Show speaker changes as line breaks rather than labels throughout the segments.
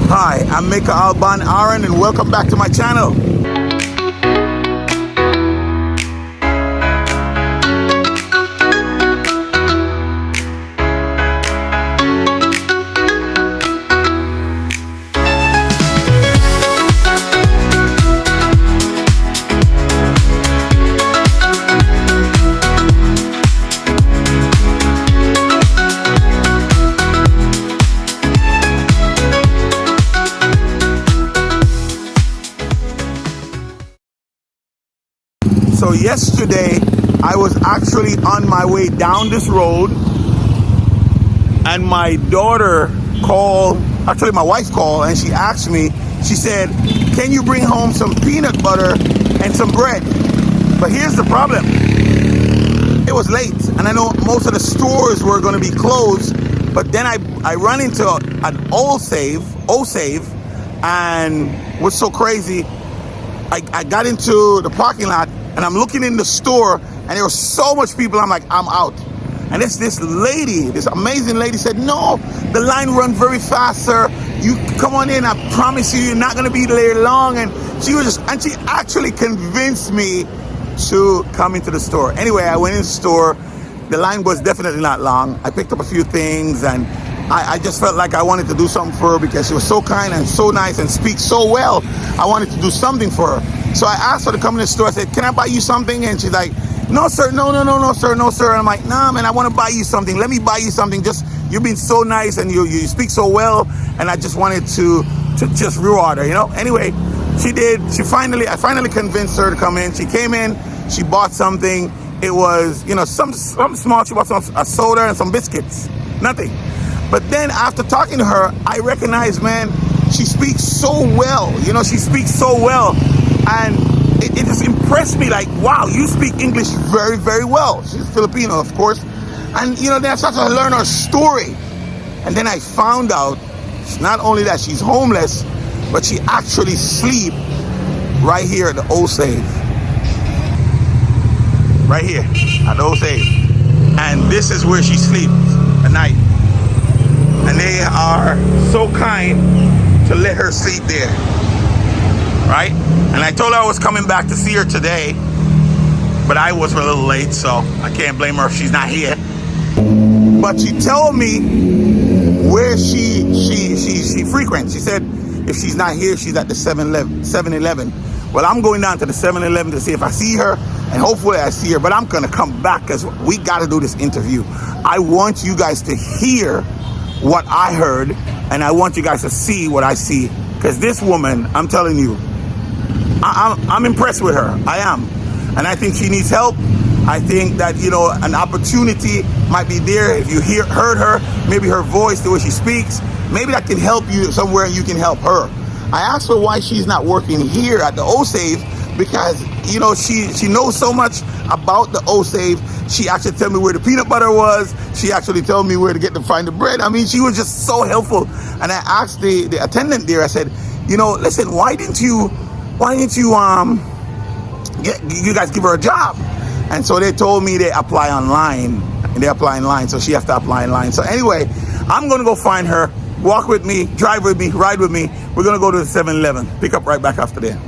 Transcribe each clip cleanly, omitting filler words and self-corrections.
Hi, I'm Mika Alban Aaron and welcome back to my channel. So yesterday, I was actually on my way down this road and my daughter called, actually my wife called, and she asked me, she said, can you bring home some peanut butter and some bread? But here's the problem. It was late and I know most of the stores were going to be closed, but then I run into an old save, and what's so crazy, I got into the parking lot and I'm looking in the store and there was so much people. I'm like, I'm out. And this lady, this amazing lady said, no, the line runs very fast, sir. You come on in. I promise you, you're not going to be there long. And she actually convinced me to come into the store. Anyway, I went in the store. The line was definitely not long. I picked up a few things and I just felt like I wanted to do something for her because she was so kind and so nice and speaks so well. I wanted to do something for her. So I asked her to come in the store. I said, can I buy you something? And she's like, no, sir, no, sir. And I'm like, nah, man, I want to buy you something. Let me buy you something. Just, you've been so nice and you speak so well. And I just wanted to just reward her, you know? Anyway, she did. I finally convinced her to come in. She came in, she bought something. It was, you know, something small. She bought a soda and some biscuits, nothing. But then after talking to her, I recognized, man, she speaks so well. You know, she speaks so well. And it just impressed me, like, wow, you speak English very, very well. She's Filipino, of course. And, you know, then I started to learn her story. And then I found out, not only that she's homeless, but she actually sleeps right here at the Old Save. Right here at the Old Save. And this is where she sleeps at night. And they are so kind to let her sleep there. Right? And I told her I was coming back to see her today, but I was a little late, so I can't blame her if she's not here. But she told me where she frequents. She said if she's not here, she's at the 7-Eleven. Well, I'm going down to the 7-Eleven to see if I see her, and hopefully I see her, but I'm gonna come back because we gotta do this interview. I want you guys to hear what I heard, and I want you guys to see what I see, because this woman, I'm telling you, I'm impressed with her. I am. And I think she needs help. I think that, you know, an opportunity might be there. If you heard her, maybe her voice, the way she speaks, maybe that can help you somewhere and you can help her. I asked her why she's not working here at the O-Save because, you know, she knows so much about the O-Save. She actually told me where the peanut butter was. She actually told me where to find the bread. I mean, she was just so helpful. And I asked the attendant there, I said, you know, listen, why didn't you guys give her a job? And so they told me they apply online, and they apply online, so she has to apply online. So anyway, I'm gonna go find her, walk with me, drive with me, ride with me. We're gonna go to the 7-Eleven, pick up right back after there.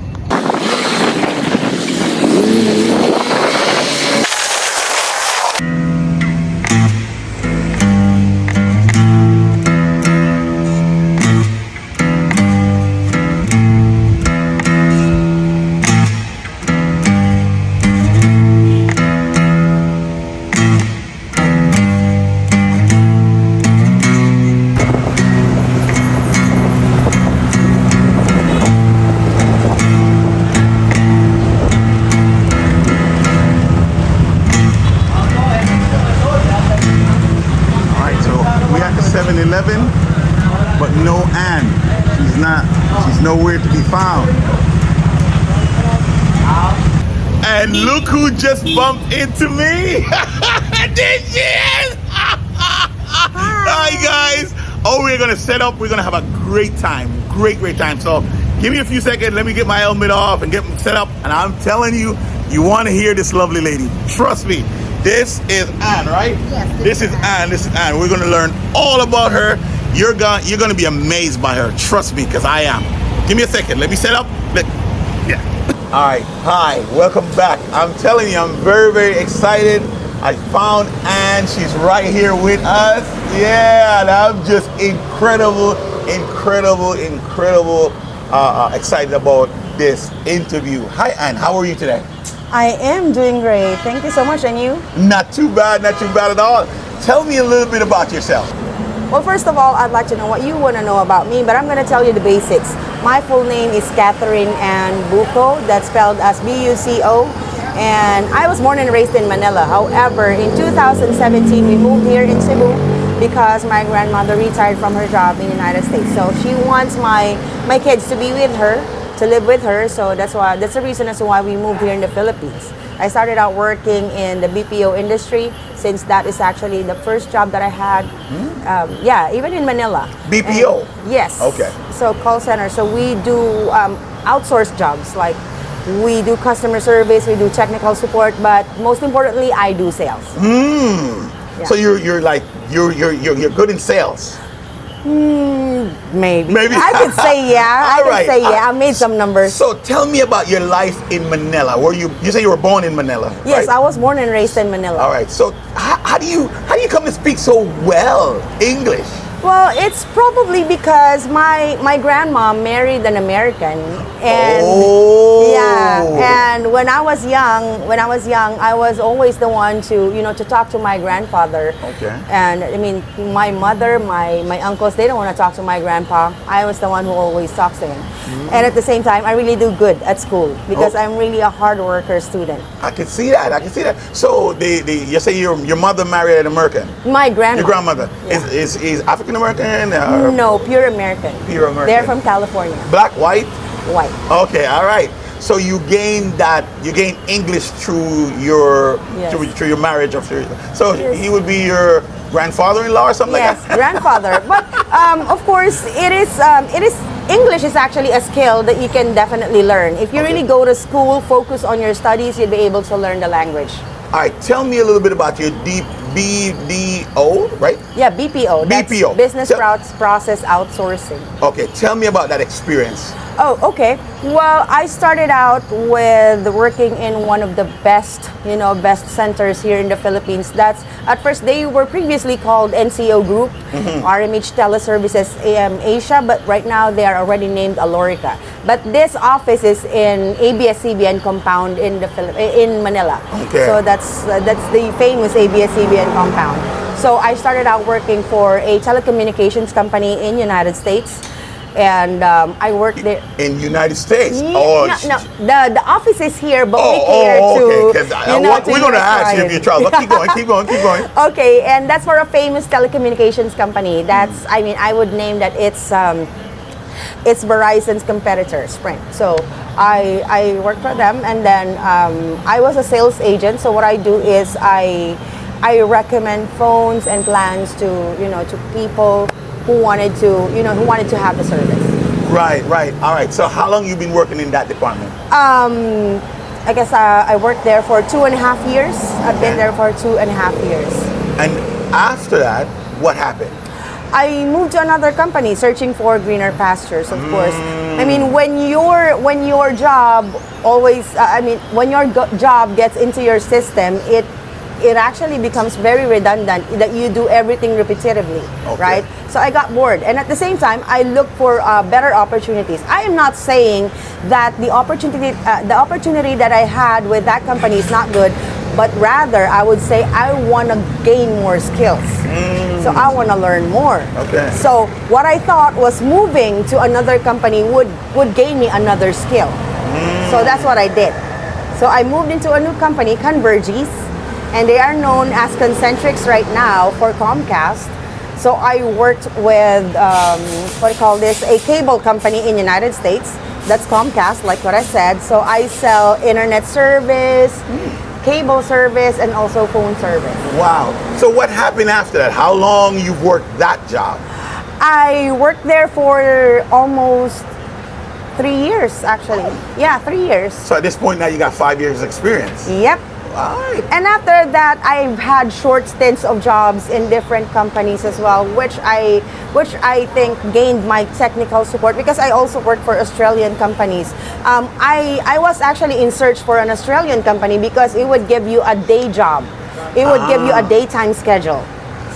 But no Ann. She's nowhere to be found. And look who just bumped into me. There she is. Hi guys. Oh, we're gonna set up. We're gonna have a great time. Great time. So give me a few seconds. Let me get my helmet off and get set up. And I'm telling you, you want to hear this lovely lady. Trust me. This is Ann, right?
Yes.
This is Ann. We're going to learn all about her. You're gonna be amazed by her. Trust me, because I am. Give me a second. Let me set up. Yeah. All right. Hi. Welcome back. I'm telling you, I'm very, very excited. I found Ann. She's right here with us. Yeah, and I'm just incredible, excited about this interview. Hi, Ann. How are you today?
I am doing great. Thank you so much. And you?
Not too bad at all. Tell me a little bit about yourself.
Well, first of all, I'd like to know what you want to know about me, but I'm going to tell you the basics. My full name is Catherine Ann Buco. That's spelled as B-U-C-O. And I was born and raised in Manila. However, in 2017, we moved here in Cebu because my grandmother retired from her job in the United States. So she wants my kids to be with her, to live with her. So that's the reason as to why we moved here in the Philippines. I started out working in the BPO industry, since that is actually the first job that I had. Even in Manila.
BPO?
And, yes.
Okay.
So call center. So we do outsourced jobs, like we do customer service, we do technical support, but most importantly, I do sales. Yeah.
So you're good in sales.
Maybe. I could say yeah. I made some numbers.
So tell me about your life in Manila. You say you were born in Manila?
Yes,
right?
I was born and raised in Manila.
All right. So how do you come to speak so well English?
Well, it's probably because my grandma married an American, and and when I was young, I was always the one to talk to my grandfather.
Okay.
And I mean, my mother, my uncles, they don't want to talk to my grandpa. I was the one who always talks to him. And at the same time, I really do good at school because I'm really a hard worker student.
I can see that. So you say your mother married an American?
My grandma.
Your grandmother is African American?
No, pure American.
Pure American.
They're from California.
Black, white?
White.
Okay, all right. So you gained English through your marriage so
Yes.
he would be your grandfather-in-law or something like that?
Yes, grandfather. But of course, it is English is actually a skill that you can definitely learn. If you really go to school, focus on your studies, you'll be able to learn the language.
All right, tell me a little bit about your BDO, right?
Yeah, BPO. That's
BPO.
Business Process Outsourcing.
Okay, tell me about that experience.
Oh, okay. Well, I started out with working in one of the best centers here in the Philippines. That's, at first, they were previously called NCO Group, RMH Teleservices AM Asia, but right now they are already named Alorica. But this office is in ABS-CBN compound in Manila. Okay. So that's the famous ABS-CBN compound. So I started out working for a telecommunications company in United States. And I worked there
in United States.
No. The office is here, but we cater to.
Okay. We're going to ask you if you travel. Keep going.
Okay, and that's for a famous telecommunications company. That's I would name that it's Verizon's competitor, Sprint. So I worked for them, and then I was a sales agent. So what I do is I recommend phones and plans to people who wanted to have the service.
Right. All right. So how long you been working in that department?
I guess I worked there for 2.5 years. I've been there for 2.5 years.
And after that, what happened?
I moved to another company searching for greener pastures, of course. I mean, when your job job gets into your system, it actually becomes very redundant that you do everything repetitively, right? So I got bored, and at the same time, I looked for better opportunities. I am not saying that the opportunity that I had with that company is not good, but rather I would say I want to gain more skills. So I want to learn more. Okay. So what I thought was moving to another company would gain me another skill. So that's what I did. So I moved into a new company, Convergys, and they are known as Concentrics right now for Comcast. So I worked with a cable company in United States. That's Comcast, like what I said. So I sell internet service, cable service, and also phone service.
Wow. So what happened after that? How long you've worked that job?
I worked there for almost 3 years, actually. Yeah, 3 years.
So at this point now you got 5 years experience.
Yep.
All right.
And after that, I've had short stints of jobs in different companies as well, which I think gained my technical support because I also worked for Australian companies. I was actually in search for an Australian company because it would give you a day job. It would give you a daytime schedule.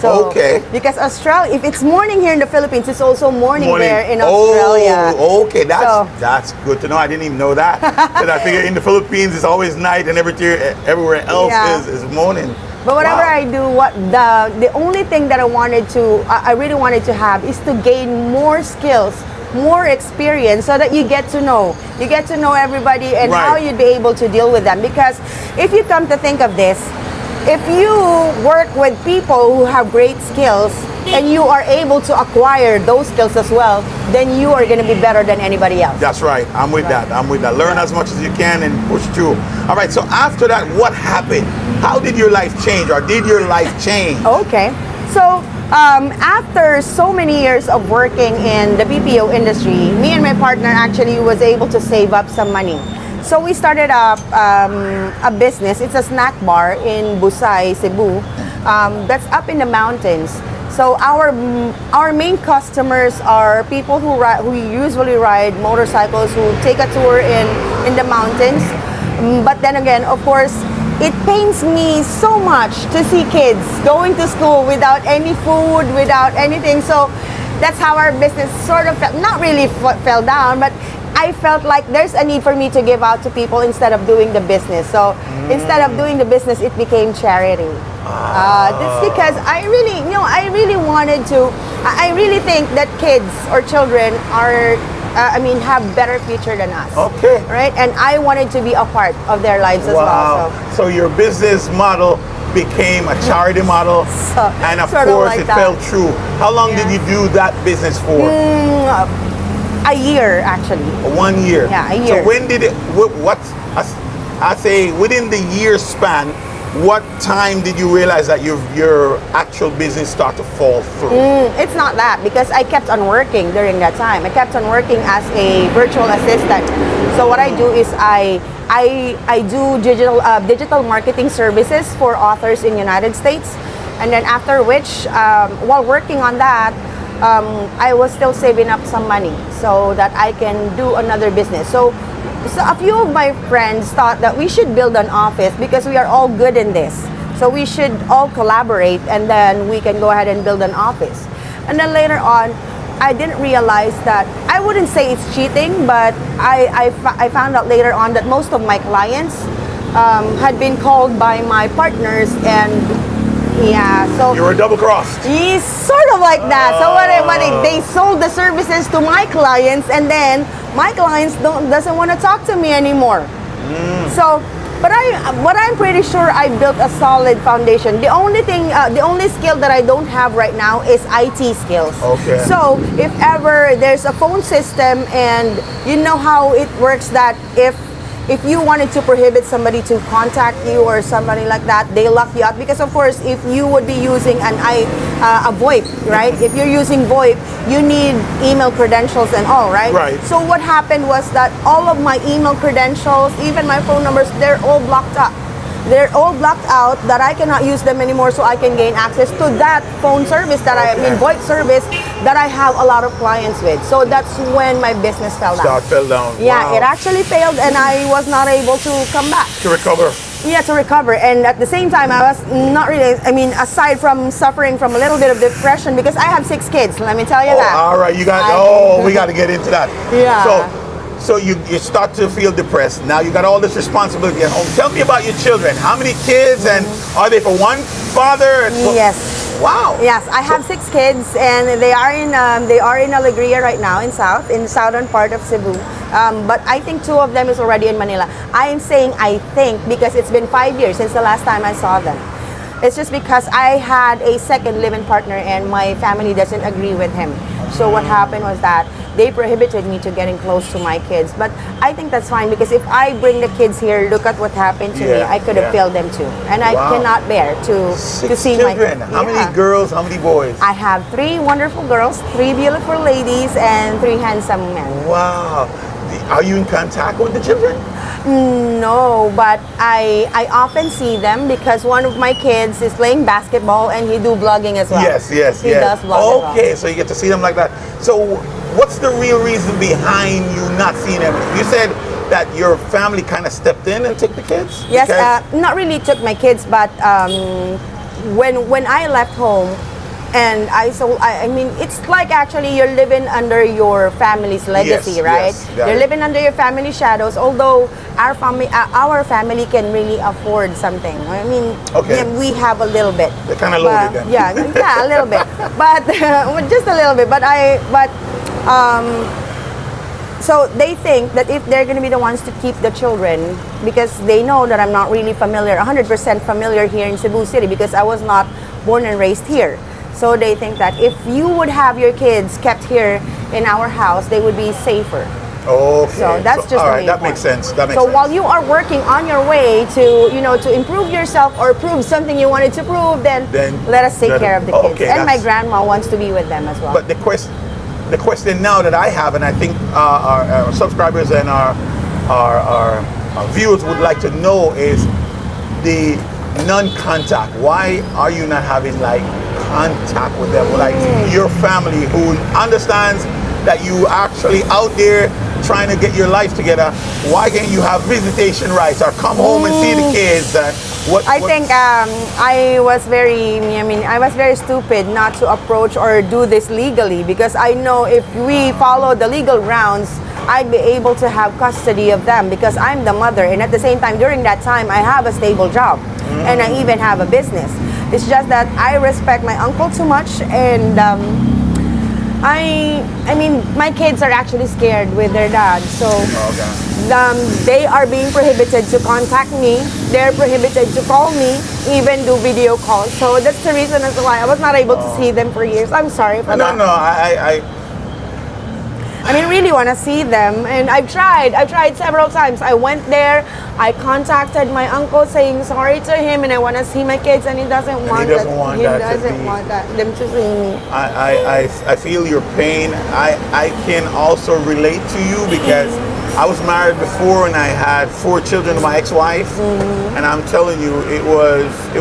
So,
Okay.
Because Australia, if it's morning here in the Philippines, it's also morning there in Australia.
Oh, okay.
So-
That's good to know. I didn't even know that. Because I figure in the Philippines it's always night and everywhere else
Yeah.
is morning.
But whatever
Wow.
I do, the only thing that I really wanted to have is to gain more skills, more experience, so that you get to know everybody and how
Right.
you'd be able to deal with them. Because if you come to think of this, if you work with people who have great skills and you are able to acquire those skills as well, then you are going to be better than anybody else.
That's right. I'm with that. Learn as much as you can and push through. All right. So after that, what happened? How did your life change, or did your life change?
Okay. So after so many years of working in the BPO industry, me and my partner actually was able to save up some money. So we started up a business. It's a snack bar in Busay, Cebu. That's up in the mountains. So our main customers are people who usually ride motorcycles, who take a tour in the mountains. But then again, of course, it pains me so much to see kids going to school without any food, without anything. So that's how our business sort of not really fell down, but I felt like there's a need for me to give out to people instead of doing the business. So instead of doing the business, it became charity. That's because I really wanted to. I really think that kids or children are, have better future than us.
Okay.
Right, and I wanted to be a part of their lives as well.
So your business model became a charity model, and of
sort of
course
like
it
that.
fell true. How long did
Yeah.
you do that business for?
A year, actually.
1 year.
Yeah, a year.
So when did it? I say within the year span, what time did you realize that your actual business started to fall through?
It's not that, because I kept on working during that time. I kept on working as a virtual assistant. So what I do is I do digital marketing services for authors in United States, and then after which, while working on that, I was still saving up some money so that I can do another business. So a few of my friends thought that we should build an office because we are all good in this. So we should all collaborate and then we can go ahead and build an office. And then later on, I didn't realize that, I wouldn't say it's cheating, but I found out later on that most of my clients had been called by my partners, and yeah, so
You were double crossed.
he's sort of like that. So they sold the services to my clients, and then my clients doesn't want to talk to me anymore. So, but I'm pretty sure I built a solid foundation. The only skill that I don't have right now is IT skills.
Okay.
So if ever there's a phone system, and you know how it works, that if you wanted to prohibit somebody to contact you or somebody like that, they lock you out. Because of course, if you would be using a VoIP, right? If you're using VoIP, you need email credentials and all, right?
Right.
So what happened was that all of my email credentials, even my phone numbers, they're all blocked up. They're all blocked out, that I cannot use them anymore, so I can gain access to that phone service VoIP service that I have a lot of clients with. So that's when my business fell down.
Fell down.
Yeah,
Wow.
it actually failed, and I was not able to come back.
To recover.
Yeah, to recover. And at the same time, I was not really, aside from suffering from a little bit of depression, because I have 6 kids, let me tell you that.
All right, we got to get into that.
Yeah.
So you start to feel depressed. Now you got all this responsibility at home. Tell me about your children. How many kids, and are they for one father?
Yes.
Wow.
Yes, I have 6 kids, and they are in Alegria right now, in southern part of Cebu. But I think 2 of them is already in Manila. I am saying I think because it's been 5 years since the last time I saw them. It's just because I had a second live-in partner, and my family doesn't agree with him. So what happened was that they prohibited me to getting close to my kids. But I think that's fine, because if I bring the kids here, look at what happened to me.
Yeah,
I could have failed them too. And I cannot bear to
6
see
children.
my...
How many girls? How many boys?
I have 3 wonderful girls, 3 beautiful ladies, and 3 handsome men.
Wow. Are you in contact with the children?
No, but I often see them because one of my kids is playing basketball and he do vlogging as well.
Yes,
He does vlog as
Okay,
well.
so you get to see them like that. So what's the real reason behind you not seeing them? You said that your family kind of stepped in and took the kids?
Yes,
Because-
not really took my kids, but when I left home, and I mean, it's like actually you're living under your family's legacy,
Yes,
right?
yes, got
You're
it.
living under your family shadows. Although our family can really afford something. I mean,
Okay.
yeah, we have a little bit.
They're kinda
But-
loaded then.
yeah, a little bit, but just a little bit. So they think that if they're going to be the ones to keep the children, because they know that I'm not really familiar, 100% familiar here in Cebu City, because I was not born and raised here. So they think that if you would have your kids kept here in our house, they would be safer.
Okay.
So that's just
all
the
right.
main
That
point.
makes sense. That makes
So
sense.
while you are working on your way to, to improve yourself or prove something you wanted to prove, then let us take care of the kids.
okay,
And my
that's-
grandma wants to be with them as well.
But the question now that I have, and I think our subscribers and our viewers would like to know, is the non-contact. Why are you not having like contact with them, like your family who understands that you actually out there trying to get your life together? Why can't you have visitation rights or come home and see the kids? And
I think I was very stupid not to approach or do this legally, because I know if we follow the legal grounds, I'd be able to have custody of them because I'm the mother. And at the same time, during that time, I have a stable job and I even have a business. It's just that I respect my uncle too much, and I mean, my kids are actually scared with their dad. So they are being prohibited to contact me. They're prohibited to call me, even do video calls. So that's the reason as to why I was not able to see them for years. I'm sorry for that.
No,
I mean, really want to see them, and I've tried several times. I went there, I contacted my uncle saying sorry to him, and I want to see my kids, and he doesn't want them to see me.
I feel your pain. I can also relate to you because I was married before and I had 4 children with my ex-wife, and I'm telling you, it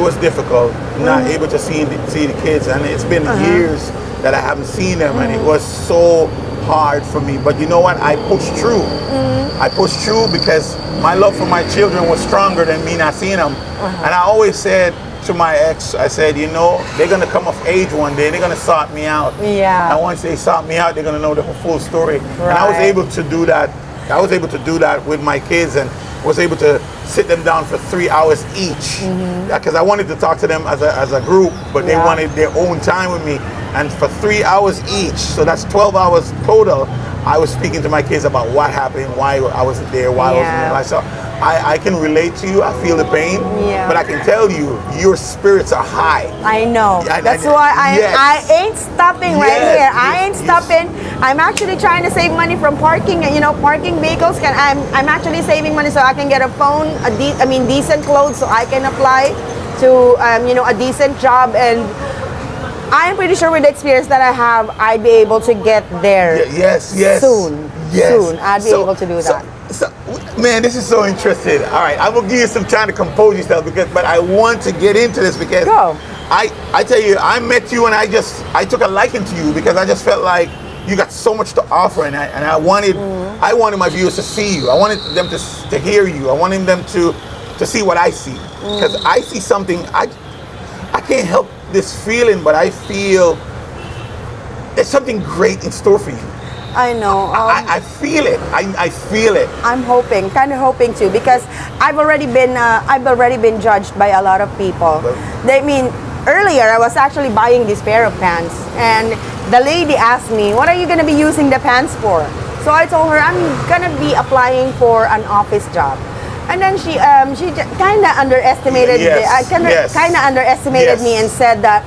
was difficult not able to see the kids, and it's been years that I haven't seen them, and it was so hard for me. But you know what? I pushed through. I pushed through because my love for my children was stronger than me not seeing them. And I always said to my ex, I said, they're gonna come of age one day. They're gonna sort me out.
Yeah.
And once they sort me out, they're gonna know the full story. And I was
Right.
able to do that. I was able to do that with my kids, and was able to sit them down for 3 hours each, because I wanted to talk to them as a group, but they wanted their own time with me. And for 3 hours each, so that's 12 hours total, I was speaking to my kids about what happened, why I wasn't there, why I wasn't there. So I can relate to you. I feel the pain, but I can tell you, your spirits are high.
I know.
Yeah,
That's
and-
why
yes.
I ain't stopping right
Yes,
here. I ain't
yes.
stopping. I'm actually trying to save money from parking. Parking vehicles. I'm actually saving money so I can get a phone, decent clothes, so I can apply to a decent job. And I'm pretty sure with the experience that I have, I'd be able to get there.
Yes.
Soon. I'd be able to do that.
So, man, this is so interesting. All right, I will give you some time to compose yourself, but I want to get into this because
Go.
I tell you, I met you and I took a liking to you because I just felt like you got so much to offer, and I wanted my viewers to see you. I wanted them to hear you. I wanted them to see what I see, because I see something. I can't help this feeling, but I feel there's something great in store for you.
I know.
I feel it. I feel it.
I'm kind of hoping to, because I've already been judged by a lot of people. Earlier I was actually buying this pair of pants, and the lady asked me, "What are you gonna be using the pants for?" So I told her I'm gonna be applying for an office job. And then she kind of underestimated me and said that,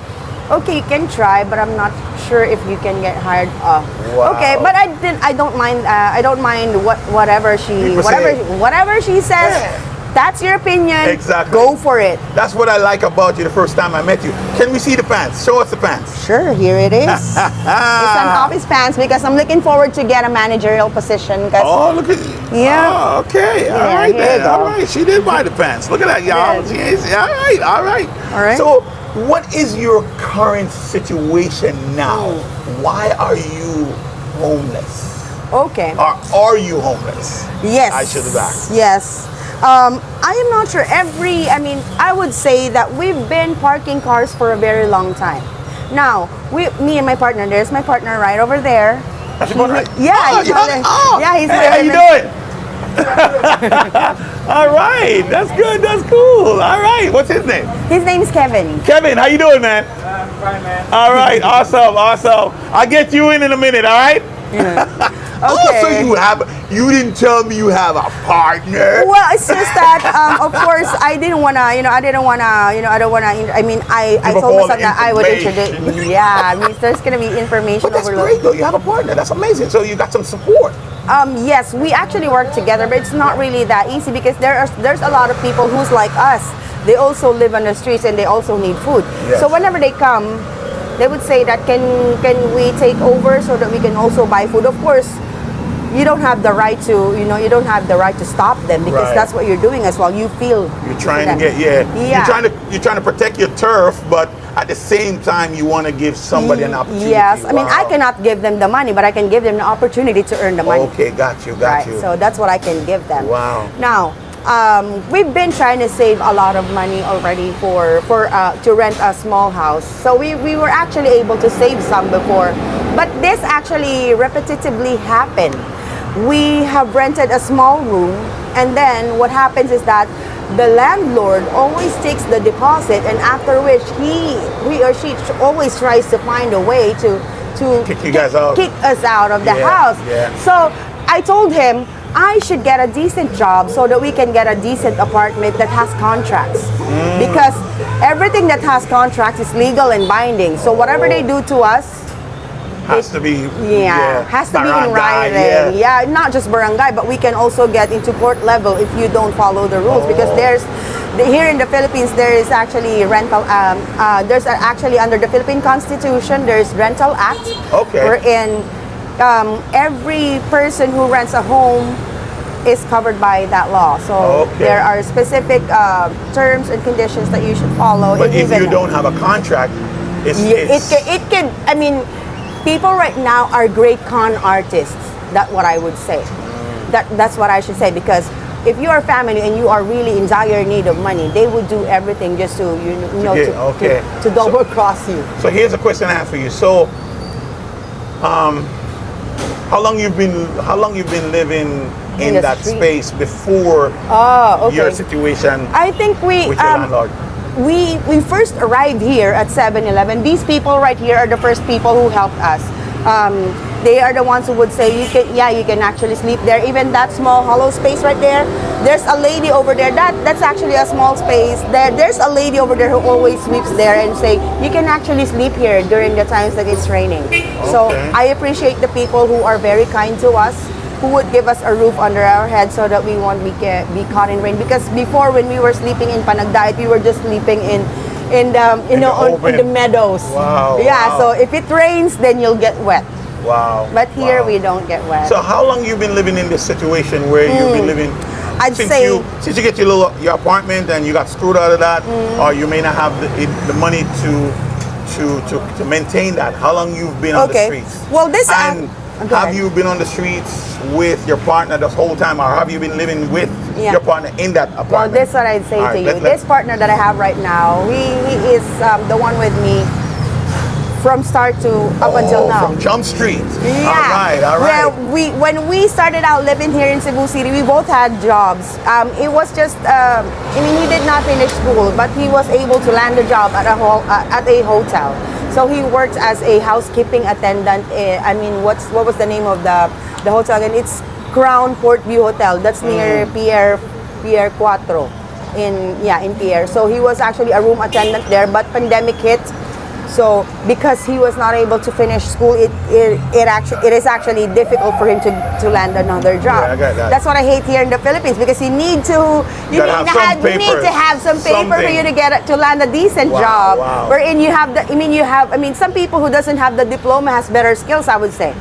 okay, you can try, but I'm not sure if you can get hired.
Wow.
Okay, but I don't mind. I don't mind whatever she says. that's your opinion.
Exactly.
Go for it.
That's what I like about you the first time I met you. Can we see the pants? Show us the pants.
Sure, here it is. It's an office pants because I'm looking forward to get a managerial position.
Oh, look at you.
Yeah.
Oh, okay. All
Yeah,
right
here you
then.
go.
All right. She did buy the pants. Look at that, y'all.
Yes.
All right. All right.
All right.
So, what is your current situation now? Why are you homeless?
Okay.
Or are you homeless?
Yes.
I should have asked.
Yes. I am not sure. I would say that we've been parking cars for a very long time. Now, me and my partner, there's my partner right over there.
That's your partner?
Yeah. He's
hey, how you doing? All right, that's good. That's cool. All right, what's his name?
His name's Kevin.
Kevin, how you doing, man?
I'm fine, man.
All right, awesome. I'll get you in a minute. All right.
Okay.
So you didn't tell me you have a partner.
Well, it's just that, of course, I don't wanna. I told myself that I would introduce. Yeah, there's gonna be information
But that's
overload.
great though. You have a partner. That's amazing. So you got some support.
Yes, we actually work together, but it's not really that easy because there's a lot of people who's like us. They also live on the streets and they also need food.
Yes.
So whenever they come, they would say that can we take over so that we can also buy food. Of course, you don't have the right to stop them because
Right.
that's what you're doing as well. You feel
You're trying to
for them.
get You're trying to protect your turf, but at the same time you want to give somebody an opportunity.
Yes, I mean I
Wow.
cannot give them the money, but I can give them the opportunity to earn the money.
Okay, got you.
Right. So that's what I can give them.
Wow.
Now, we've been trying to save a lot of money already to rent a small house. So we were actually able to save some before, but this actually repetitively happened. We have rented a small room, and then what happens is that the landlord always takes the deposit, and after which he or she always tries to find a way to
Kick you guys out.
kick us out of the
Yeah,
house.
yeah.
So I told him I should get a decent job so that we can get a decent apartment that has contracts. Because everything that has contracts is legal and binding. So whatever they do to us,
Has to be
has to be in
barangay,
writing. Yeah, not just barangay, but we can also get into court level if you don't follow the rules. Because here in the Philippines, there is actually rental. There's actually under the Philippine Constitution, there's Rental Act.
Okay.
Wherein every person who rents a home is covered by that law. So
Okay.
there are specific terms and conditions that you should follow.
But
and
if
even-
you don't have a contract,
it can. I mean, people right now are great con artists. That's what I would say. That's what I should say, because if you are family and you are really in dire need of money, they would do everything just to to double cross you.
So here's a question I have for you. So, how long you've been living in
the
that
street.
space before
Oh, okay.
your situation
I think
with your landlord?
we first arrived here at 7-Eleven. These people right here are the first people who helped us. They are the ones who would say you can actually sleep there. Even that small hollow space right there, there's a lady over there. That's actually a small space. There's a lady over there who always sweeps there and say you can actually sleep here during the times that it's raining. So
Okay.
I appreciate the people who are very kind to us, who would give us a roof under our head so that we won't be caught in rain. Because before, when we were sleeping in Panagdait, we were just sleeping in the meadows.
Wow,
Yeah.
wow.
So if it rains, then you'll get wet.
Wow.
But here
wow.
we don't get wet.
So how long you been living in this situation where you've been living?
I'd
since
say-
since you get your apartment and you got screwed out of that, or you may not have the money to maintain that. How long you've been on the
Okay.
streets?
Well, this
and
go
have
ahead.
you been on the streets with your partner this whole time, or have you been living with
Yeah.
your partner in that
Well,
apartment?
this is what I'd say
All
to
right,
you. This partner that I have right now, he is the one with me from start to up until now.
From Jump Street.
Yeah.
All right.
Well, when we started out living here in Cebu City, we both had jobs. It was just, he did not finish school, but he was able to land a job at a hotel. So he worked as a housekeeping attendant. What was the name of the hotel again? It's Crown Port View Hotel. That's near Pier Cuatro in Pierre. So he was actually a room attendant there, but pandemic hit. So because he was not able to finish school, it is actually difficult for him to land another job.
Yeah, I got that.
That's what I hate here in the Philippines, because you need to have some paper for you to land a decent job.
Wow.
Wherein some people who doesn't have the diploma has better skills, I would say.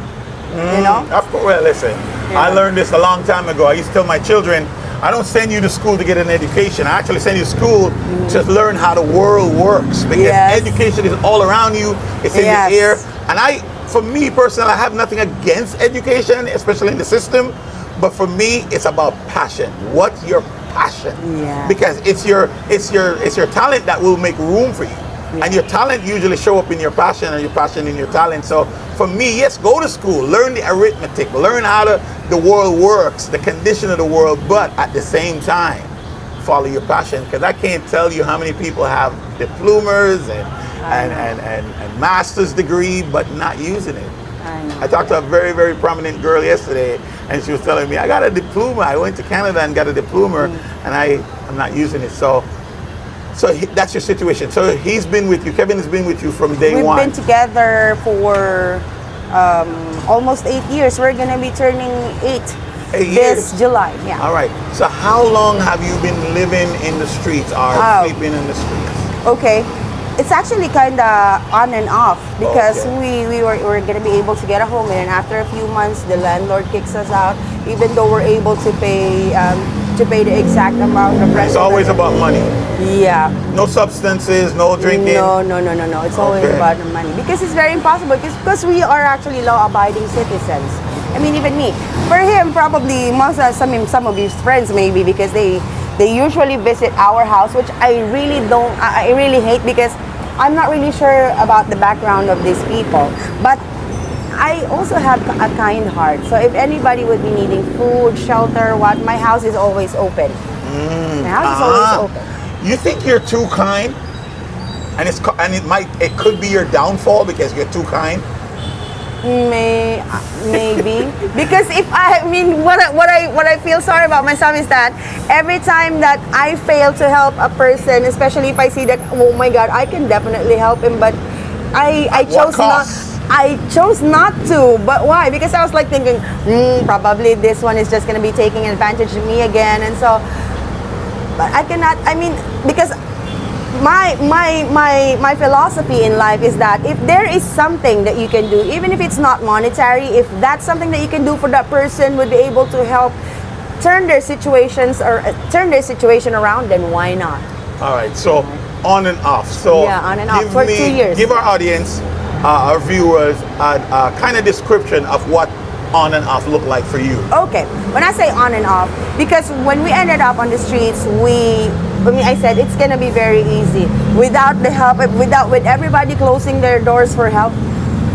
You know?
Of course. Well, listen, I learned this a long time ago. I used to tell my children, I don't send you to school to get an education. I actually send you to school to learn how the world works, because education is all around you. It's in your ear. And for me personally, I have nothing against education, especially in the system. But for me, it's about passion. What's your passion?
Yeah.
Because it's your talent that will make room for you. And your talent usually show up in your passion, and your passion in your talent. So for me, yes, go to school, learn the arithmetic, learn how the world works, the condition of the world, but at the same time, follow your passion. Because I can't tell you how many people have diplomas and master's degree, but not using it. I talked to a very, very prominent girl yesterday, and she was telling me, I got a diploma. I went to Canada and got a diploma, and I'm not using it. So that's your situation. So he's been with you. Kevin has been with you from day one.
We've been together for almost 8 years. We're gonna be turning 8 this July. Yeah.
All right. So how long have you been living in the streets or sleeping in the streets?
Okay. It's actually kind of on and off, because we were gonna be able to get a home, and after a few months, the landlord kicks us out, even though we're able to pay the exact amount of rent.
It's always about money.
Yeah.
No substances, no drinking.
No. It's always about the money, because it's very impossible, because we are actually law-abiding citizens. I mean, even me. For him, probably some of his friends maybe, because they usually visit our house, which I really hate, because I'm not really sure about the background of these people. But I also have a kind heart. So if anybody would be needing food, shelter, my house is always open. My house is always open.
You think you're too kind? And it could be your downfall because you're too kind?
Maybe. Because what I feel sorry about myself is that every time that I fail to help a person, especially if I see that, oh my God, I can definitely help him, but I chose not to. But why? Because I was like thinking, probably this one is just gonna be taking advantage of me again, and so. But I cannot. I mean, because my philosophy in life is that if there is something that you can do, even if it's not monetary, if that's something that you can do for that person, would be able to help turn their situation around, then why not?
All right. So on and off. So
yeah, on and off for 2 years.
Give our audience, our viewers, a kind of description of what on and off look like for you.
Okay, when I say on and off, because when we ended up on the streets, I said it's gonna be very easy without the help, with everybody closing their doors for help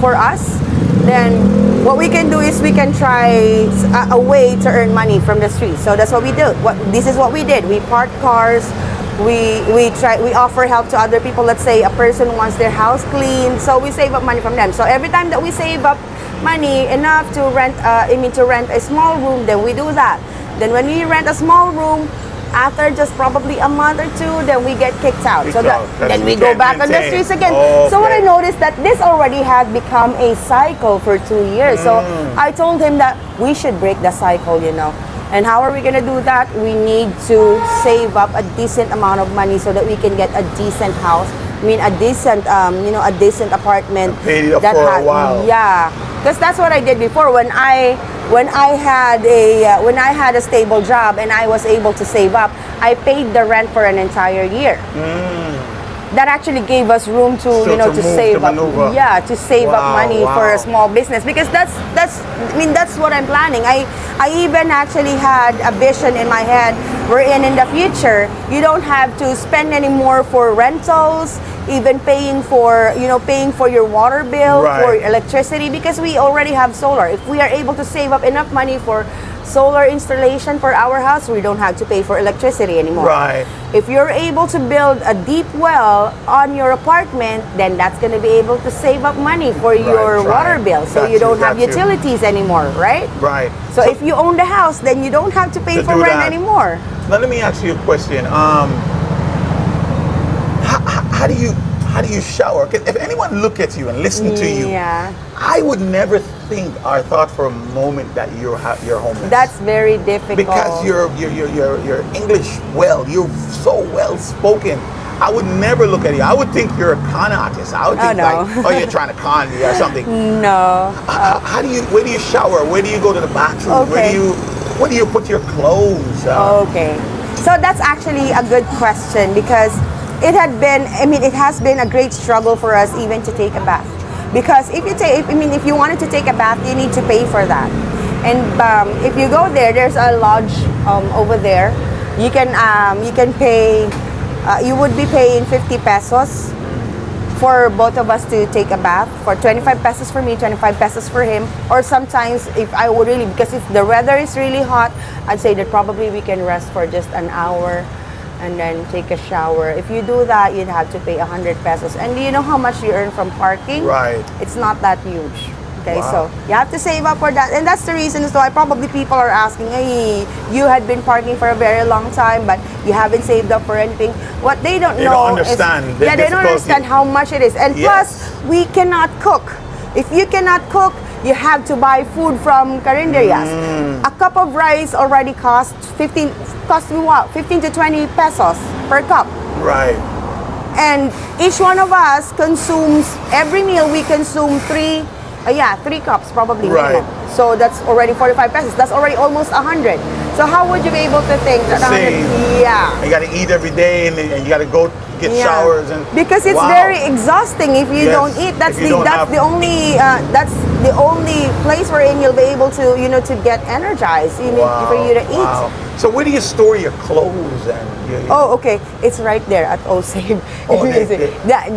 for us. Then what we can do is we can try a way to earn money from the streets. So that's what we do. This is what we did. We parked cars. We offer help to other people. Let's say a person wants their house cleaned, so we save up money from them. So every time that we save up money enough to rent a small room, then we do that. Then when we rent a small room, after just probably a month or two, then we get kicked out. Then we go back on the streets again.
Okay.
So what I noticed that this already had become a cycle for 2 years. So I told him that we should break the cycle, And how are we gonna do that? We need to save up a decent amount of money so that we can get a decent house. A decent apartment.
And paid it up for a while.
Yeah, because that's what I did before when I had a stable job and I was able to save up. I paid the rent for an entire year. That actually gave us room to save up. Yeah, to save up money for a small business, because that's what I'm planning. I even actually had a vision in my head wherein in the future you don't have to spend any more for rentals, even paying for your water bill, for electricity, because we already have solar. If we are able to save up enough money for solar installation for our house, we don't have to pay for electricity anymore.
Right.
If you're able to build a deep well on your apartment, then that's going to be able to save up money for your water bill, so you don't have utilities anymore, right?
Right.
So if you own the house, then you don't have to pay for rent anymore.
Now let me ask you a question. how do you shower? 'Cause if anyone look at you and listen to you,
Yeah.
I would never think or thought for a moment that you're homeless.
That's very difficult.
because you're English well. You're so well spoken. I would never look at you. I would think you're a con artist. I would think
no.
like, oh, you're trying to con me or something.
No.
How do you? Where do you shower? Where do you go to the bathroom?
Okay.
Where do you put your clothes?
Okay. So that's actually a good question because it has been a great struggle for us even to take a bath. Because if you wanted to take a bath, you need to pay for that. And if you go there, there's a lodge over there. You can pay. You would be paying 50 pesos for both of us to take a bath. For 25 pesos for me, 25 pesos for him. Or sometimes if I would really, because if the weather is really hot, I'd say that probably we can rest for just an hour and then take a shower. If you do that, you'd have to pay 100 pesos. And do you know how much you earn from parking?
Right.
It's not that huge. Okay,
Wow.
so you have to save up for that. And that's the reason as to why probably people are asking, hey, you had been parking for a very long time, but you haven't saved up for anything. What they don't know
understand
is,
the
they don't
difficulty.
understand how much it is. And
Yes.
plus, we cannot cook. If you cannot cook, you have to buy food from carinderias. A cup of rice already costs 15 to 20 pesos per cup.
Right.
And each one of us consumes, every meal we consume three cups probably.
Right.
Minimum. So that's already 45 pesos. That's already almost 100. So how would you be able to think that
Same.
100? Yeah.
You got to eat every day, and you got to go get
Yeah.
showers, and
because it's
wow.
very exhausting if you
Yes.
don't eat. That's
If you don't have-
that's the only place wherein you'll be able to to get energized. For you to eat.
Wow. So where do you store your clothes and?
Oh, okay. It's right there at OSAVE.
Oh,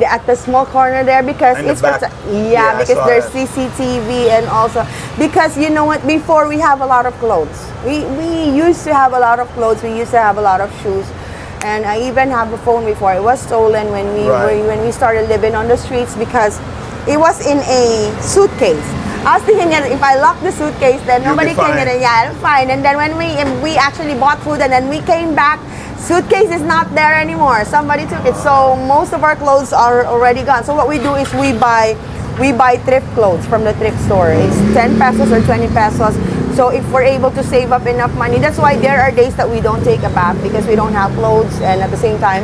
At the small corner there because
In the
it's
back. Yeah, I
because
saw
there's
it.
CCTV and also because you know what, before we have a lot of clothes. We used to have a lot of clothes. We used to have a lot of shoes. And I even have a phone before. It was stolen when we started living on the streets because it was in a suitcase. I was thinking that if I lock the suitcase, then
You'll
nobody
be
can get
fine.
it. Yeah, I'm fine. And then when we actually bought food and then we came back, suitcase is not there anymore. Somebody took it. So most of our clothes are already gone. So what we do is we buy thrift clothes from the thrift store. It's 10 pesos or 20 pesos. So if we're able to save up enough money, that's why there are days that we don't take a bath because we don't have clothes and at the same time,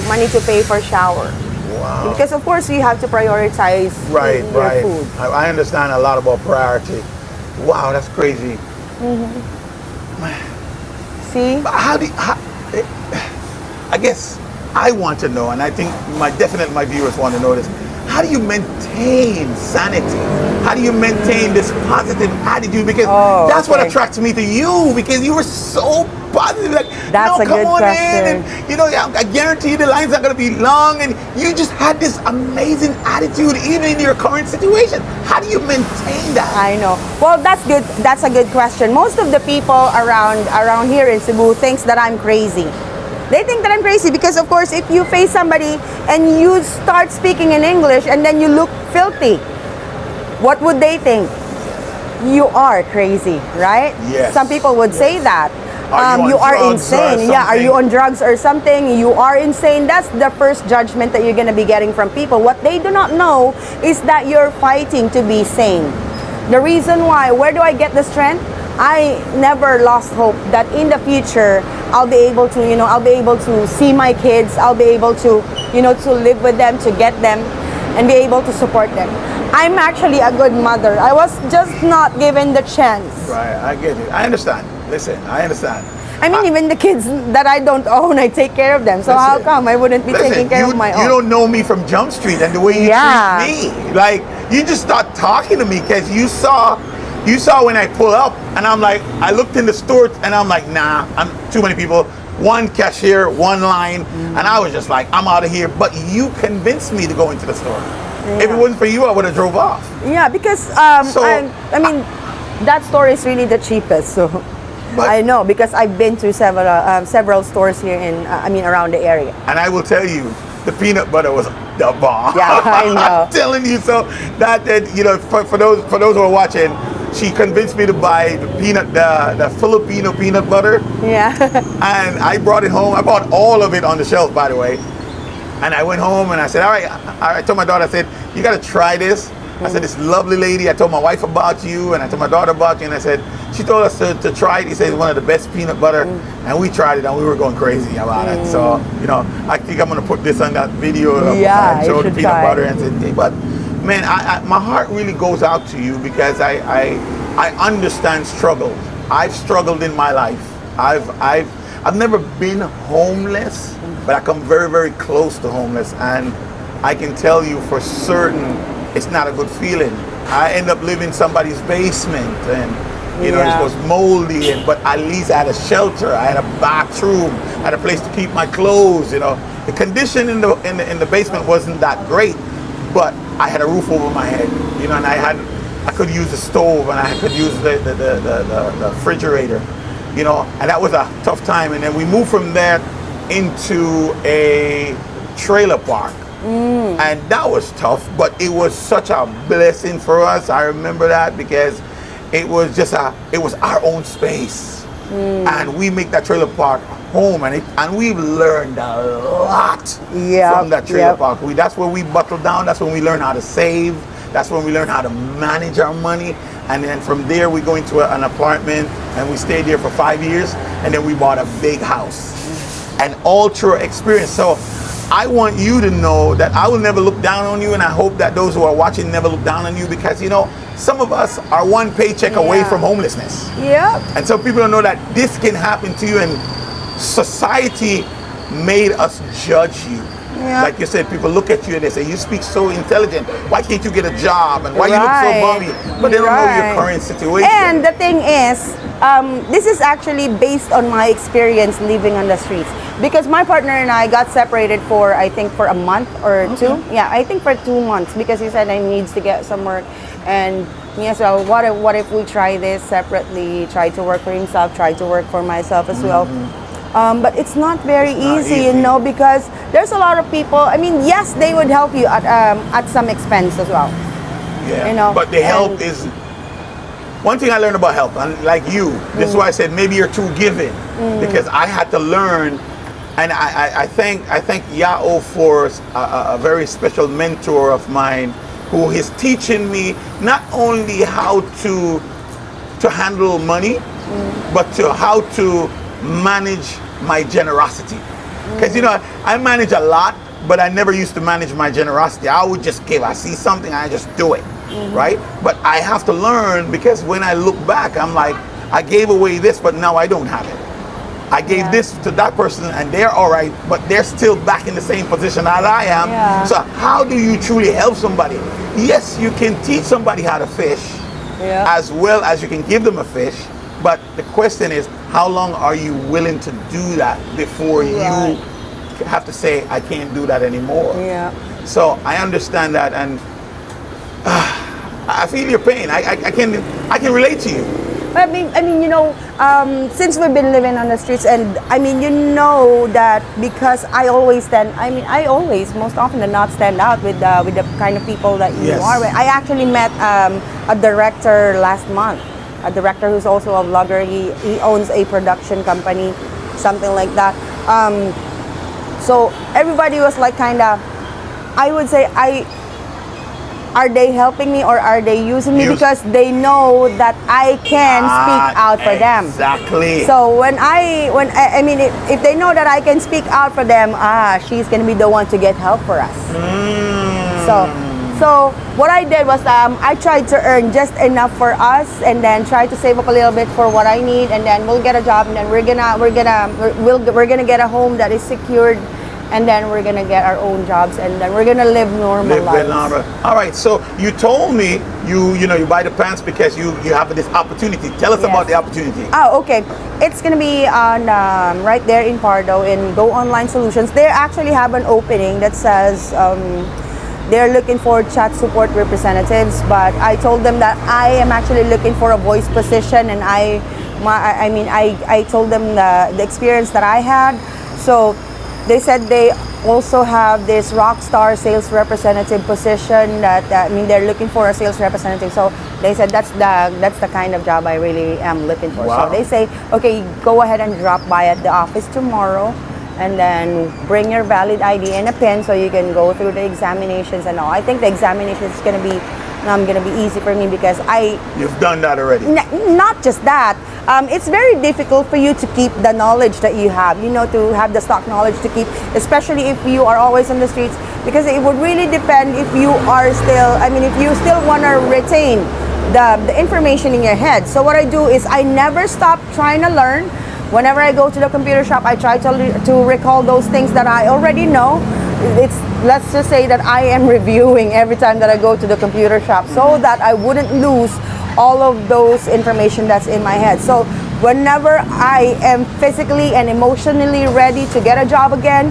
money to pay for shower.
Wow.
Because of course you have to prioritize
Right.
your food.
I understand a lot about priority. Wow, that's crazy.
See?
But I guess I want to know, and I think my viewers want to know this. How do you maintain sanity? How do you maintain this positive attitude? Because that's what attracts me to you. Because you were so positive. Like,
That's a
come
good
on
question.
in, and I guarantee you the line's not going to be long. And you just had this amazing attitude, even in your current situation. How do you maintain that?
I know. Well, that's good. That's a good question. Most of the people around here in Cebu thinks that I'm crazy. They think that I'm crazy because, of course, if you face somebody and you start speaking in English and then you look filthy, what would they think? You are crazy, right?
Yes.
Some people would say that.
You
are
drugs or
insane. Yeah, are you
something?
on drugs or something? You are insane. That's the first judgment that you're going to be getting from people. What they do not know is that you're fighting to be sane. The reason why, where do I get the strength? I never lost hope that in the future I'll be able to see my kids. I'll be able to live with them, to get them, and be able to support them. I'm actually a good mother. I was just not given the chance.
Right, I get it. I understand. Listen, I understand.
I mean, even the kids that I don't own, I take care of them. So how come I wouldn't be taking care of my own?
You don't know me from Jump Street and the way you treat me. Like, you just start talking to me because you saw when I pull up and I'm like, I looked in the store and I'm like, nah, I'm too many people. One cashier, one line. And I was just like, I'm out of here. But you convinced me to go into the store. If it wasn't for you, I would have drove off.
Yeah, because I mean, that store is really the cheapest. So
But-
I know because I've been to several stores here around the area.
And I will tell you, the peanut butter was the bomb.
Yeah, I know.
I'm telling you. So that for those who are watching, she convinced me to buy the Filipino peanut butter.
Yeah.
And I brought it home. I bought all of it on the shelf, by the way. And I went home and I said, all right, I told my daughter, I said, you got to try this. I said, this lovely lady, I told my wife about you, and I told my daughter about you, and I said, she told us to try it. He said it's one of the best peanut butter, and we tried it, and we were going crazy about it. So, you know, I think I'm going to put this on that video of show the peanut butter and said, hey, but man, my heart really goes out to you because I understand struggle. I've struggled in my life. I've never been homeless, but I come very, very close to homeless, and I can tell you for certain it's not a good feeling. I end up living in somebody's basement, and you know, it was moldy, but at least I had a shelter. I had a bathroom. I had a place to keep my clothes. You know, the condition in the basement wasn't that great, but I had a roof over my head. You know, and I could use the stove, and I could use the refrigerator. You know, and that was a tough time. And then we moved from there into a trailer park. And that was tough, but it was such a blessing for us. I remember that because it was just it was our own space. And we make that trailer park home, and we've learned a lot from that trailer park. That's where we buckled down. That's when we learned how to save. That's when we learned how to manage our money. And then from there, we go into an apartment, and we stayed there for 5 years, and then we bought a big house. And all through experience. So I want you to know that I will never look down on you, and I hope that those who are watching never look down on you, because, you know, some of us are one paycheck away from homelessness. And so people don't know that this can happen to you, and society made us judge you. Like you said, people look at you and they say, you speak so intelligent. Why can't you get a job? And why you look so bummy? But they don't know your current situation.
And the thing is, this is actually based on my experience living on the streets. Because my partner and I got separated for, I think, for a month or two. Yeah, I think for 2 months, because he said I needs to get some work. And yeah, so what if we try this separately? Try to work for himself, try to work for myself as well. But it's not very easy, you know, because there's a lot of people. I mean, yes, they would help you at some expense as well.
Yeah,
you know,
but the help is one thing I learned about help. And like you, this is why I said maybe you're too giving, because I had to learn. And I thank Yao for a very special mentor of mine, who is teaching me not only how to handle money, but how to manage my generosity. Because, you know, I manage a lot, but I never used to manage my generosity. I would just give. I see something, I just do it, right? But I have to learn, because when I look back, I'm like, I gave away this, but now I don't have it. I gave this to that person, and they're all right, but they're still back in the same position that I am. So how do you truly help somebody? Yes, you can teach somebody how to fish, as well as you can give them a fish. But the question is, how long are you willing to do that before you have to say, I can't do that anymore? So I understand that, and I feel your pain. I can relate to you.
I mean, you know, since we've been living on the streets, and I mean, you know that because I always most often than not stand out with the kind of people that you are with. I actually met a director last month, a director who's also a vlogger. He owns a production company, something like that. So everybody was like kind of, I would say, are they helping me or are they using me? Because they know that I can speak out for them.
Exactly.
So when I mean, if they know that I can speak out for them, she's gonna be the one to get help for us. So what I did was I tried to earn just enough for us, and then try to save up a little bit for what I need, and then we'll get a job, and then we're gonna get a home that is secured. And then we're gonna get our own jobs, and then we're gonna live normal lives.
All right. So you told me you buy the pants because you have this opportunity. Tell us about the opportunity.
Oh, okay. It's gonna be on right there in Pardo in Go Online Solutions. They actually have an opening that says they're looking for chat support representatives. But I told them that I am actually looking for a voice position, and I told them the experience that I had. So they said they also have this rockstar sales representative position that they're looking for a sales representative. So they said that's the kind of job I really am looking for. So they say, okay, go ahead and drop by at the office tomorrow, and then bring your valid ID and a pen so you can go through the examinations and all. I think the examination is gonna be easy for me because
You've done that already.
Not just that. It's very difficult for you to keep the knowledge that you have, to have the stock knowledge to keep, especially if you are always on the streets, because it would really depend if you are still, if you still want to retain the information in your head. So what I do is I never stop trying to learn. Whenever I go to the computer shop, I try to recall those things that I already know. Let's just say that I am reviewing every time that I go to the computer shop so that I wouldn't lose all of those information that's in my head. So whenever I am physically and emotionally ready to get a job again,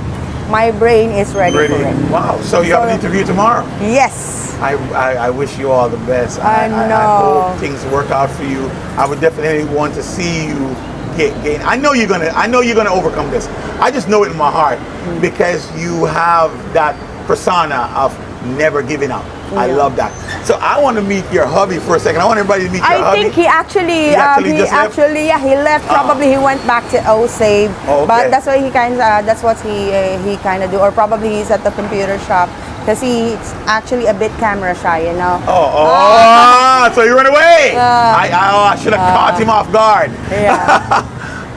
my brain is ready for it.
Wow. So you have an interview tomorrow?
Yes.
I wish you all the best.
I know.
I hope things work out for you. I would definitely want to see you gain. I know you're gonna overcome this. I just know it in my heart because you have that persona of never giving up. I love that. So I want to meet your hubby for a second. I want everybody to meet your hubby.
I think he actually he left. Probably he went back to OSAVE.
Oh, okay.
But that's what he kind of do, or probably he's at the computer shop because he's actually a bit camera shy,
So you run away. I should have caught him off guard.
Yeah.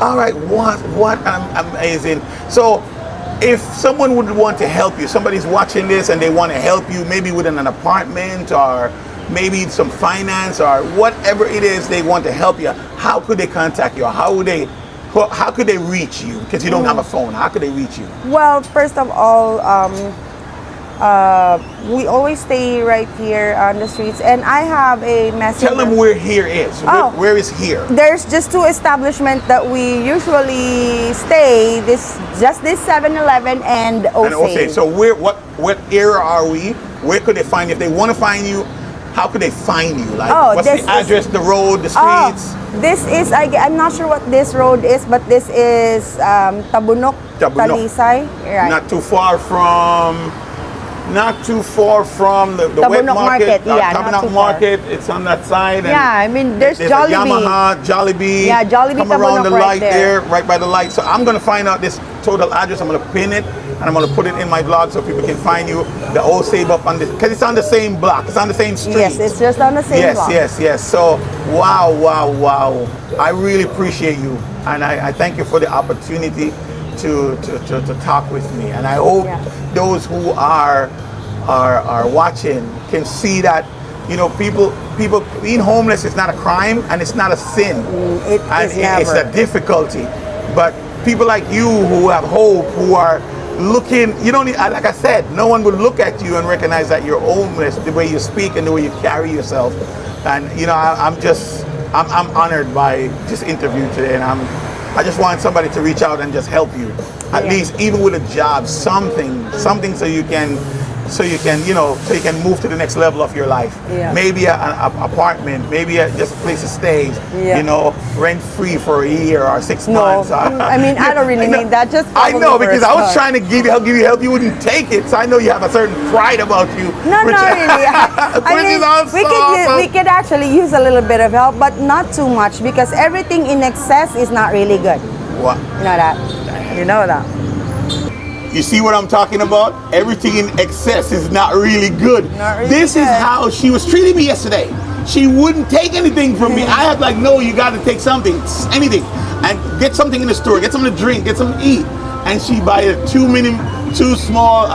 All right. What amazing. So if someone would want to help you, somebody's watching this and they want to help you, maybe within an apartment or maybe some finance or whatever it is they want to help you, how could they contact you? How could they reach you? Because you don't have a phone. How could they reach you?
Well, first of all, we always stay right here on the streets, and I have a message.
Tell them where here is. Where is here?
There's just two establishments that we usually stay. This 7-Eleven and OSAVE.
So what area are we? Where could they find you? If they want to find you, how could they find you? Like, what's the address, the road, the streets?
This is, I'm not sure what this road is, but this is Tabunok, Talisay. Right.
Not too far from the wet market. Tabunok Market. It's on that side. And
there's Jollibee.
Yamaha, Jollibee.
Yeah, Jollibee.
Come around the light there, right by the light. So I'm going to find out this total address. I'm going to pin it and I'm going to put it in my blog so people can find you. The OSAVE up on this, because it's on the same block. It's on the same street.
Yes, it's just on the same block.
Yes. So wow. I really appreciate you, and I thank you for the opportunity to talk with me. And I hope those who are watching can see that, people being homeless is not a crime and it's not a sin. It's a difficulty. But people like you who have hope, who are looking, you don't need, like I said, no one would look at you and recognize that you're homeless, the way you speak and the way you carry yourself. And I'm honored by this interview today, and I just want somebody to reach out and just help you, at least even with a job, something so you can move to the next level of your life. Maybe an apartment, maybe just a place to stay, rent free for a year or 6 months.
I don't really need that. Just
I know, because I was trying to give you help, you wouldn't take it. So I know you have a certain pride about you.
No, really. We could actually use a little bit of help, but not too much, because everything in excess is not really good.
What?
You know that.
You see what I'm talking about? Everything in excess is not really good. This is how she was treating me yesterday. She wouldn't take anything from me. I had no, you got to take something, anything, and get something in the store, get something to drink, get something to eat. And she buy two small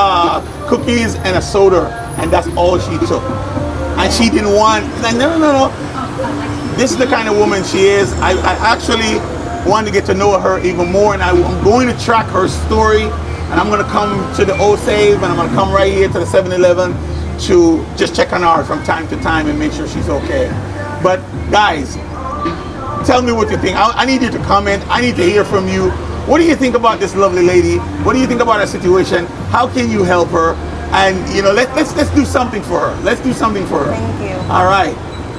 cookies and a soda, and that's all she took. And she didn't want. No. This is the kind of woman she is. I actually wanted to get to know her even more, and I'm going to track her story. And I'm going to come to the OSAVE, and I'm going to come right here to the 7-Eleven to just check on her from time to time and make sure she's okay. But guys, tell me what you think. I need you to comment. I need to hear from you. What do you think about this lovely lady? What do you think about her situation? How can you help her? And let's do something for her. Let's do something for her.
Thank you.
All right.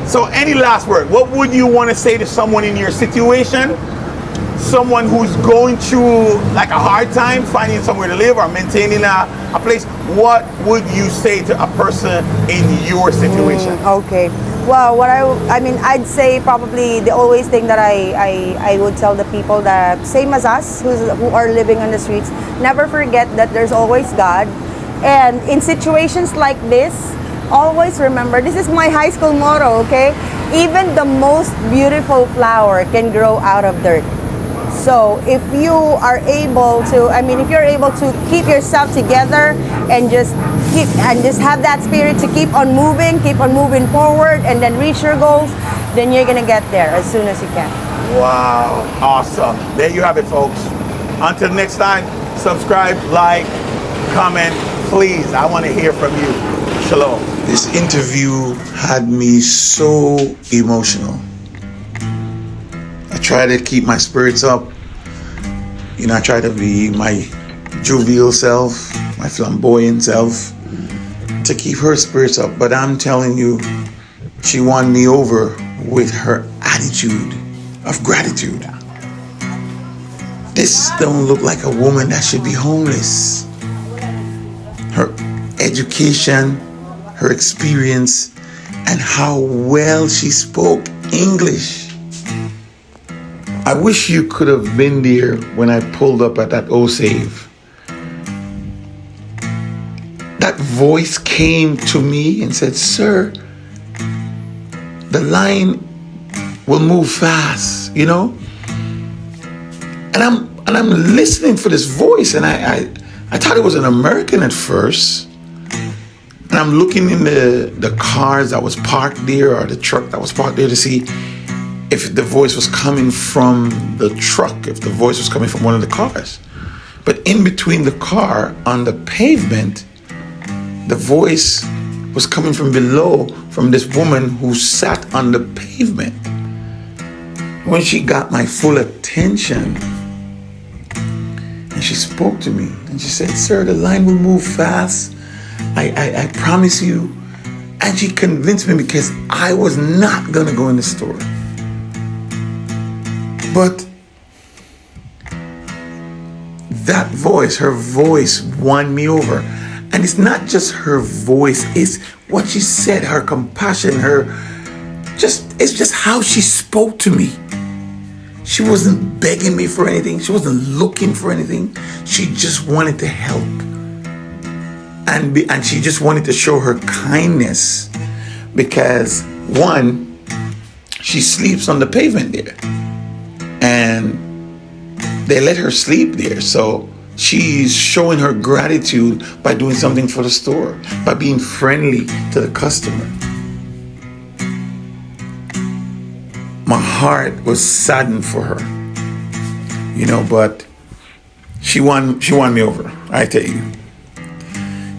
So any last word? What would you want to say to someone in your situation? Someone who's going through a hard time finding somewhere to live or maintaining a place, what would you say to a person in your situation?
Okay. Well, I mean, I'd say probably the always thing that I would tell the people that same as us who are living on the streets, never forget that there's always God. And in situations like this, always remember, this is my high school motto, okay? Even the most beautiful flower can grow out of dirt. So if you are able to, I mean, if you're able to keep yourself together and just have that spirit to keep on moving forward, and then reach your goals, then you're gonna get there as soon as you can.
Wow, awesome. There you have it, folks. Until next time, subscribe, like, comment, please. I want to hear from you. Shalom. This interview had me so emotional. I try to keep my spirits up. You know, I try to be my jovial self, my flamboyant self, to keep her spirits up. But I'm telling you, she won me over with her attitude of gratitude. This don't look like a woman that should be homeless. Her education, her experience, and how well she spoke English. I wish you could have been there when I pulled up at that O-Save. That voice came to me and said, "Sir, the line will move fast," you know? And I'm listening for this voice, and I thought it was an American at first. And I'm looking in the cars that was parked there, or the truck that was parked there, to see if the voice was coming from the truck, if the voice was coming from one of the cars. But in between the car, on the pavement, the voice was coming from below, from this woman who sat on the pavement. When she got my full attention, and she spoke to me, and she said, "Sir, the line will move fast. I promise you." And she convinced me, because I was not gonna go in the store. But that voice, her voice, won me over. And it's not just her voice, it's what she said, her compassion, it's just how she spoke to me. She wasn't begging me for anything. She wasn't looking for anything. She just wanted to help. And she just wanted to show her kindness, because one, she sleeps on the pavement there. And they let her sleep there. So she's showing her gratitude by doing something for the store, by being friendly to the customer. My heart was saddened for her, you know, but she won me over, I tell you.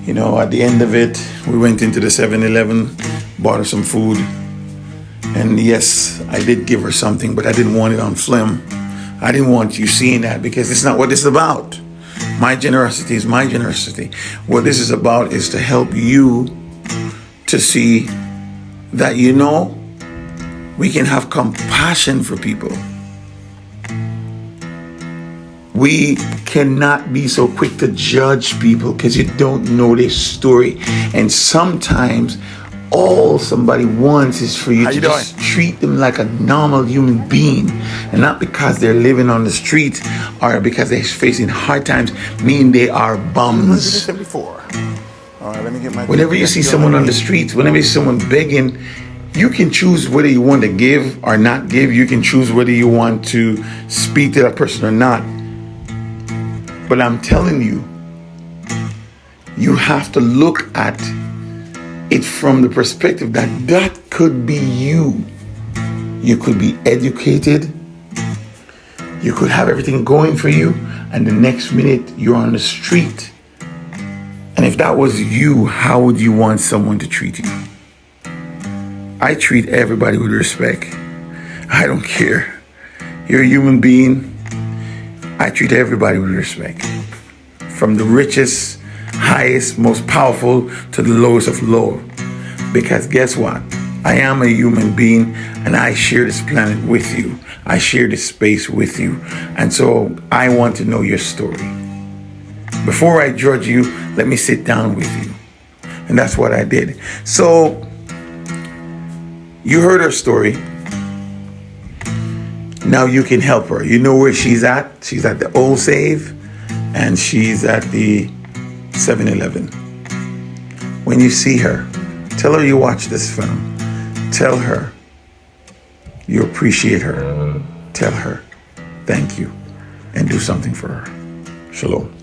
You know, at the end of it, we went into the 7-Eleven, bought her some food. And yes, I did give her something, but I didn't want it on film. I didn't want you seeing that, because it's not what this is about. My generosity is my generosity. What this is about is to help you to see that, you know, we can have compassion for people. We cannot be so quick to judge people because you don't know their story. And sometimes all somebody wants is for you to just treat them like a normal human being, and not because they're living on the street or because they're facing hard times mean they are bums. All right, let me get my. Whenever you see someone on the streets, whenever you see someone begging, you can choose whether you want to give or not give. You can choose whether you want to speak to that person or not. But I'm telling you, you have to look at it from the perspective that that could be you. You could be educated. You could have everything going for you, and the next minute you're on the street. And if that was you, how would you want someone to treat you? I treat everybody with respect. I don't care. You're a human being. I treat everybody with respect. From the richest, highest, most powerful to the lowest of low. Because guess what? I am a human being, and I share this planet with you. I share this space with you. And so I want to know your story. Before I judge you, let me sit down with you. And that's what I did. So You heard her story. Now you can help her. You know where she's at. She's at the Old Save, and she's at the 7-Eleven. When you see her, tell her you watch this film. Tell her you appreciate her. Tell her thank you, and do something for her. Shalom.